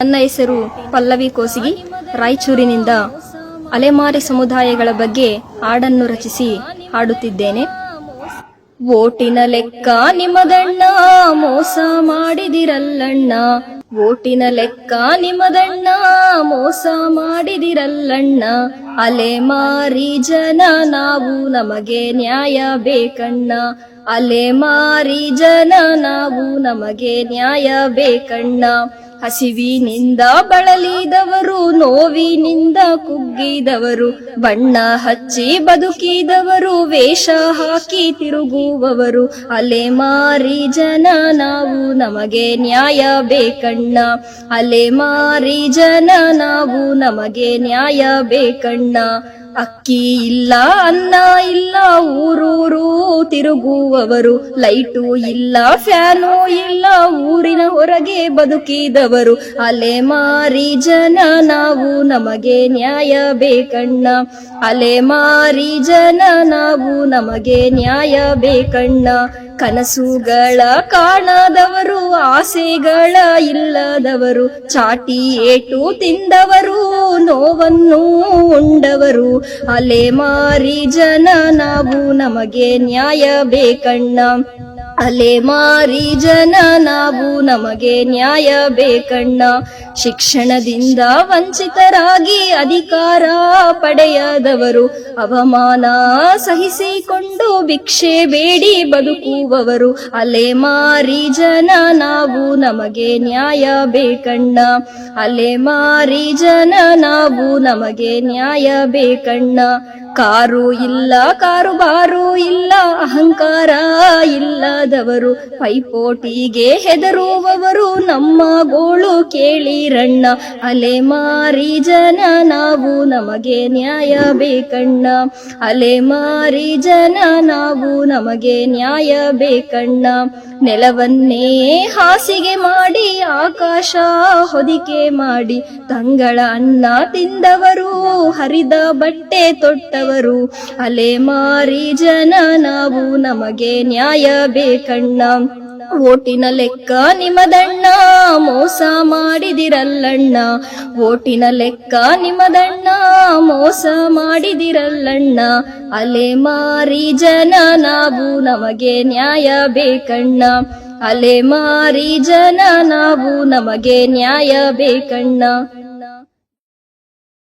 ನನ್ನ ಹೆಸರು ಪಲ್ಲವಿ ಕೋಸಿಗಿ. ರಾಯಚೂರಿನಿಂದ ಅಲೆಮಾರಿ ಸಮುದಾಯಗಳ ಬಗ್ಗೆ ಹಾಡನ್ನು ರಚಿಸಿ ಹಾಡುತ್ತಿದ್ದೇನೆ. ಓಟಿನ ಲೆಕ್ಕ ನಿಮದಣ್ಣ ಮೋಸ ಮಾಡಿದಿರಲ್ಲಣ್ಣ, ಓಟಿನ ಲೆಕ್ಕ ನಿಮದಣ್ಣ ಮೋಸ ಮಾಡಿದಿರಲ್ಲಣ್ಣ. ಅಲೆಮಾರಿ ಜನ ನಾವು ನಮಗೆ ನ್ಯಾಯ ಬೇಕಣ್ಣ, ಅಲೆಮಾರಿ ಜನ ನಾವು ನಮಗೆ ನ್ಯಾಯ ಬೇಕಣ್ಣ. ಹಸಿವಿನಿಂದ ಬಳಲಿದವರು, ನೋವಿನಿಂದ ಕುಗ್ಗಿದವರು, ಬಣ್ಣ ಹಚ್ಚಿ ಬದುಕಿದವರು, ವೇಷ ಹಾಕಿ ತಿರುಗುವವರು. ಅಲೆಮಾರಿ ಜನ ನಾವು ನಮಗೆ ನ್ಯಾಯ ಬೇಕಣ್ಣ, ಅಲೆಮಾರಿ ಜನ ನಾವು ನಮಗೆ ನ್ಯಾಯ ಬೇಕಣ್ಣ. ಅಕ್ಕಿ ಇಲ್ಲ ಅನ್ನ ಇಲ್ಲ ಊರೂರು ತಿರುಗುವವರು, ಲೈಟು ಇಲ್ಲ ಫ್ಯಾನು ಇಲ್ಲ ಊರಿನ ಹೊರಗೆ ಬದುಕಿದವರು. ಅಲೆಮಾರಿ ಜನ ನಾವು ನಮಗೆ ನ್ಯಾಯ ಬೇಕಣ್ಣ, ಅಲೆಮಾರಿ ಜನ ನಾವು ನಮಗೆ ನ್ಯಾಯ ಬೇಕಣ್ಣ. ಕನಸುಗಳ ಕಾಣದವರು, ಆಸೆಗಳ ಇಲ್ಲದವರು, ಚಾಟಿ ಏಟು ತಿಂದವರು, ನೋವನ್ನು ಉಂಡವರು. ಅಲೆಮಾರಿ ಜನ ನಾವು ನಮಗೆ ನ್ಯಾಯ ಬೇಕಣ್ಣ, ಅಲೆಮಾರಿ ಜನ ನಾವು ನಮಗೆ ನ್ಯಾಯ ಬೇಕಣ್ಣ. ಶಿಕ್ಷಣದಿಂದ ವಂಚಿತರಾಗಿ ಅಧಿಕಾರ ಪಡೆಯದವರು, ಅವಮಾನ ಸಹಿಸಿಕೊಂಡು ಭಿಕ್ಷೆ ಬೇಡಿ ಬದುಕುವವರು. ಅಲೆಮಾರಿ ಜನ ನಾವು ನಮಗೆ ನ್ಯಾಯ ಬೇಕಣ್ಣ, ಅಲೆಮಾರಿ ಜನ ನಾವು ನಮಗೆ ನ್ಯಾಯ ಬೇಕಣ್ಣ. ಕಾರು ಇಲ್ಲ ಕಾರುಬಾರು ಇಲ್ಲ ಅಹಂಕಾರ ಇಲ್ಲದವರು, ಪೈಪೋಟಿಗೆ ಹೆದರುವವರು, ನಮ್ಮ ಗೋಳು ಕೇಳಿರಣ್ಣ. ಅಲೆಮಾರಿ ಜನ ನಾವು ನಮಗೆ ನ್ಯಾಯ ಬೇಕಣ್ಣ, ಅಲೆಮಾರಿ ಜನ ನಾವು ನಮಗೆ ನ್ಯಾಯ ಬೇಕಣ್ಣ. ನೆಲವನ್ನೇ ಹಾಸಿಗೆ ಮಾಡಿ ಆಕಾಶ ಹೊದಿಕೆ ಮಾಡಿ, ತಂಗಳ ಅನ್ನ ತಿಂದವರು, ಹರಿದ ಬಟ್ಟೆ ತೊಟ್ಟವರು. ಅಲೆಮಾರಿ ಜನ ನಾವು ನಮಗೆ ನ್ಯಾಯ ಬೇಕಣ್ಣ, ಓಟಿನ ಲೆಕ್ಕ ನಿಮದಣ್ಣ ಮೋಸ ಮಾಡಿದಿರಲ್ಲಣ್ಣ, ಓಟಿನ ಲೆಕ್ಕ ನಿಮದಣ್ಣ ಮೋಸ ಮಾಡಿದಿರಲ್ಲಣ್ಣ. ಅಲೆಮಾರಿ ಜನ ನಾವು ನಮಗೆ ನ್ಯಾಯ ಬೇಕಣ್ಣ, ಅಲೆಮಾರಿ ಜನ ನಾವು ನಮಗೆ ನ್ಯಾಯ ಬೇಕಣ್ಣ.